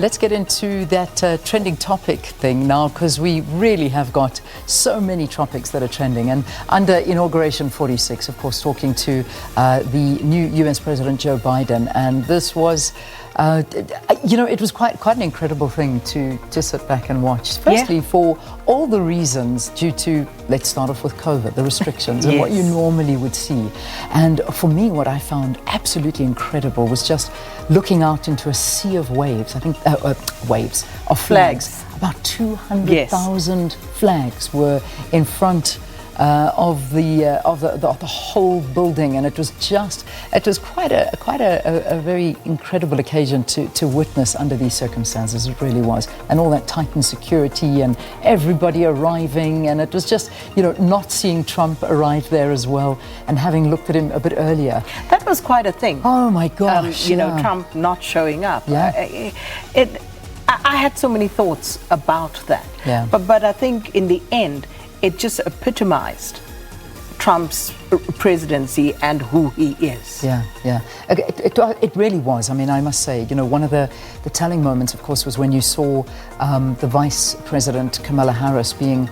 Let's get into that trending topic thing now, because we really have got so many topics that are trending. And under Inauguration 46, of course, talking to the new US President Joe Biden, and this was, it was quite an incredible thing to sit back and watch. Firstly, for all the reasons due to, let's start off with COVID, the restrictions and what you normally would see. And for me, what I found absolutely incredible was just looking out into a sea of waves. I think waves of flags. About 200,000 flags were in front of the whole building, and it was quite a very incredible occasion to witness under these circumstances. It really was, and all that tightened security and everybody arriving, and it was just not seeing Trump arrive there as well, and having looked at him a bit earlier. That was quite a thing. Oh my gosh! Trump not showing up. Yeah. I had so many thoughts about that. Yeah. But I think in the end, it just epitomized Trump's presidency and who he is. Yeah. It really was. I mean, I must say, one of the telling moments, of course, was when you saw the Vice President Kamala Harris being,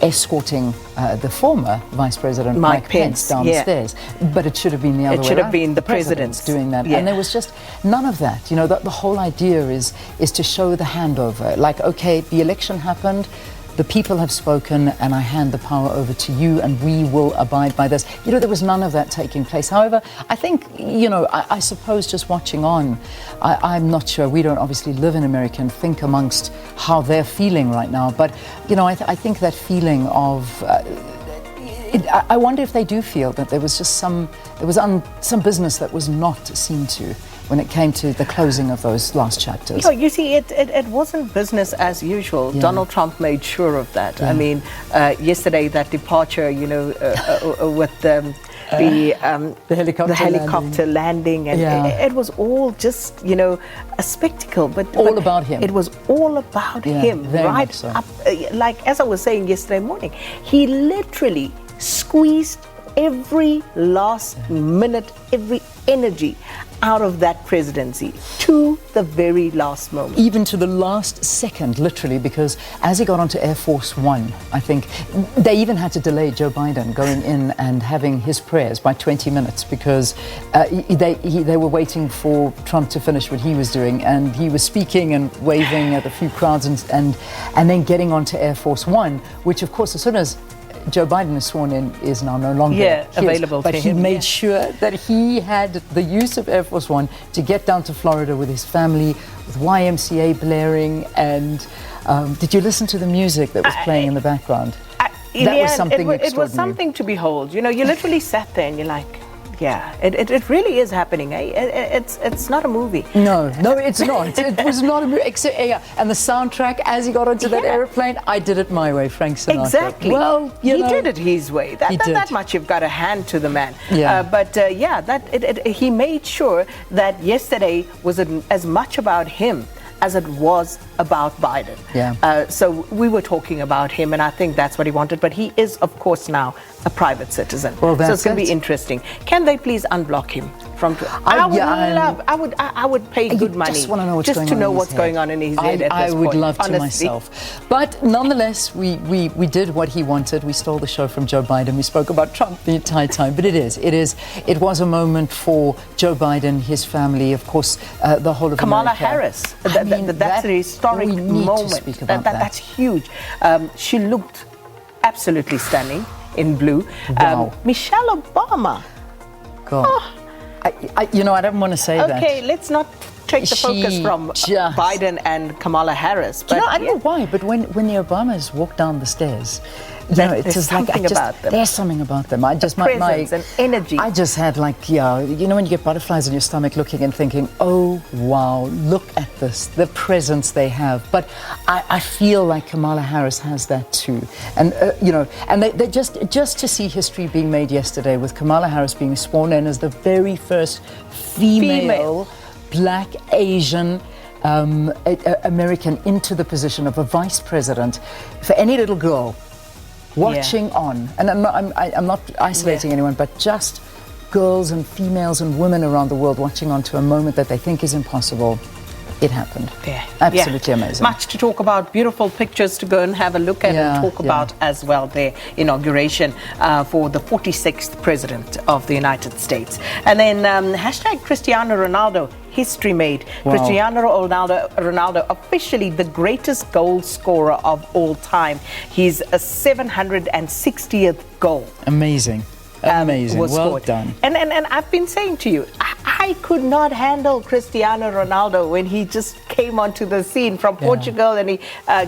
escorting the former Vice President Mike Pence downstairs. But it should have been the other way around. It should have been the presidents doing that. And there was just none of that. The whole idea is to show the handover. Like, okay, the election happened, the people have spoken, and I hand the power over to you, and we will abide by this. There was none of that taking place. However, I think, I suppose just watching on, I'm not sure, we don't obviously live in America and think amongst how they're feeling right now, but, I think that feeling of, I wonder if they do feel that there was just some business that was not seen to when it came to the closing of those last chapters. You see, it wasn't business as usual. Yeah. Donald Trump made sure of that. Yeah. I mean, yesterday, that departure, with the helicopter landing, and it was all just, a spectacle. But all about him. It was all about him, right so. Up. Like, as I was saying yesterday morning, he literally squeezed every last minute, every energy out of that presidency to the very last moment. Even to the last second, literally, because as he got onto Air Force One, I think they even had to delay Joe Biden going in and having his prayers by 20 minutes because they were waiting for Trump to finish what he was doing, and he was speaking and waving at a few crowds and then getting onto Air Force One, which of course as soon as Joe Biden is sworn in is now no longer available but to he him. made sure that he had the use of Air Force One to get down to Florida with his family, with YMCA blaring, and did you listen to the music that was playing in the background? That was something extraordinary. It was something to behold. You literally sat there and you're like, yeah, it really is happening. It's not a movie. No, it's not. It was not a movie. And the soundtrack, as he got onto that airplane, I did it my way, Frank Sinatra. Exactly. Well, he did it his way. That much you've got to hand to the man. Yeah. He made sure that yesterday was as much about him as it was about Biden. Yeah. So we were talking about him, and I think that's what he wanted. But he is, of course, now a private citizen. Well, so it's going to be interesting. Can they please unblock him from? I would pay good money just want to know what's going to on know in what's his going head. on in his head. At this I would point, love to honestly. myself. But nonetheless, we did what he wanted. We stole the show from Joe Biden. We spoke about Trump the entire time. But it was a moment for Joe Biden, his family, of course, the whole of Kamala America. Harris. That's a historic moment. That's huge. She looked absolutely stunning in blue. Wow. Michelle Obama. God. Oh. I don't want to say that. Okay, let's not take the focus from Biden and Kamala Harris. But I don't know why, but when the Obamas walk down the stairs, there's something about them. There's something about them. I just my presence and energy. I just had when you get butterflies in your stomach, looking and thinking, oh wow, look at this, the presence they have. But I feel like Kamala Harris has that too, and and they just to see history being made yesterday with Kamala Harris being sworn in as the very first female. Black, Asian, American into the position of a vice president. For any little girl watching on, and I'm not isolating anyone, but just girls and females and women around the world watching on to a moment that they think is impossible. it happened. Yeah. Absolutely amazing. Much to talk about, beautiful pictures to go and have a look at and talk about as well, their inauguration for the 46th President of the United States. And then hashtag Cristiano Ronaldo, history made. Wow. Cristiano Ronaldo, officially the greatest goal scorer of all time. His 760th goal. Amazing. Amazing. Was well scored. done. And I've been saying to you, I could not handle Cristiano Ronaldo when he just came onto the scene from Portugal, and he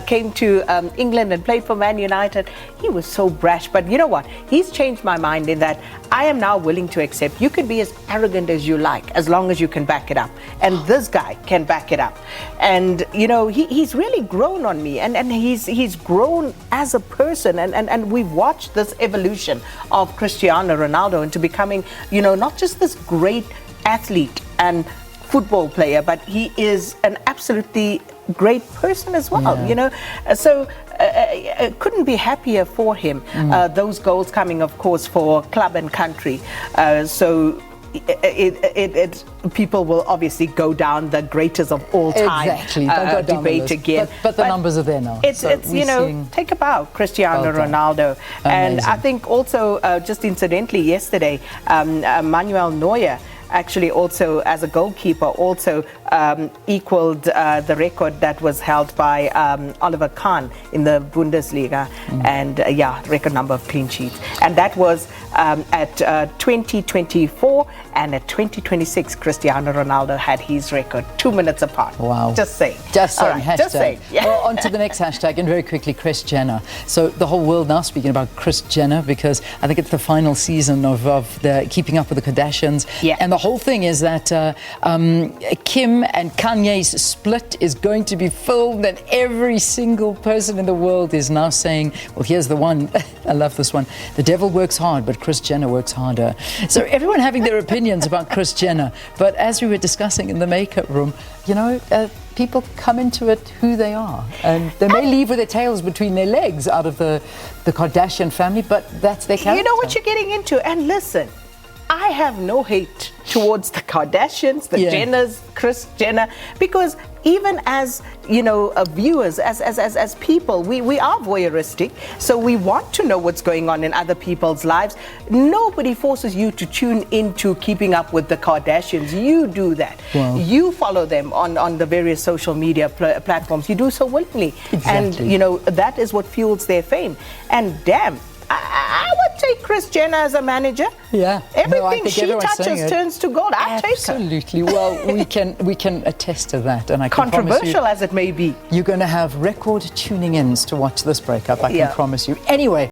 came to England and played for Man United. He was so brash, but you know what? He's changed my mind in that I am now willing to accept you can be as arrogant as you like, as long as you can back it up. And this guy can back it up. And you know, he's really grown on me, and he's grown as a person, and we've watched this evolution of Cristiano Ronaldo into becoming, you know, not just this great athlete and football player, but he is an absolutely great person as well, you know. So couldn't be happier for him. Those goals coming, of course, for club and country. So people will obviously go down the greatest of all time debate again. But the numbers are there now. It's you know, take a bow, Cristiano Ronaldo. And I think also, just incidentally, yesterday, Manuel Neuer actually also, as a goalkeeper, also equaled the record that was held by Oliver Kahn in the Bundesliga, and record number of clean sheets. And that was at 2024, and at 2026, Cristiano Ronaldo had his record 2 minutes apart. Wow. Just saying. Just saying. Right, hashtag. just saying. Yeah. Well, on to the next hashtag, and very quickly, Kris Jenner. So the whole world now speaking about Kris Jenner, because I think it's the final season of the Keeping Up with the Kardashians. Yeah. And the whole thing is that Kim and Kanye's split is going to be filmed, and every single person in the world is now saying, well, here's the one. I love this one. The devil works hard, but Kris Jenner works harder. So everyone having their opinions about Kris Jenner. But as we were discussing in the makeup room, you know, people come into it who they are, and they may leave with their tails between their legs out of the Kardashian family, but that's their character. You know what you're getting into. And listen, I have no hate towards the Kardashians, the Jenners, Kris Jenner, because even as, you know, viewers, as people, we are voyeuristic, so we want to know what's going on in other people's lives. Nobody forces you to tune into Keeping Up with the Kardashians. You do that. Wow. You follow them on the various social media platforms. You do so willingly. Exactly. And, you know, that is what fuels their fame. And damn, I would take Kris Jenner as a manager. Yeah. Everything she touches turns to gold. I'll take her. Absolutely. Well, we can attest to that. And I can controversial as it may be, you're going to have record tuning ins to watch this breakup. I can promise you. Anyway.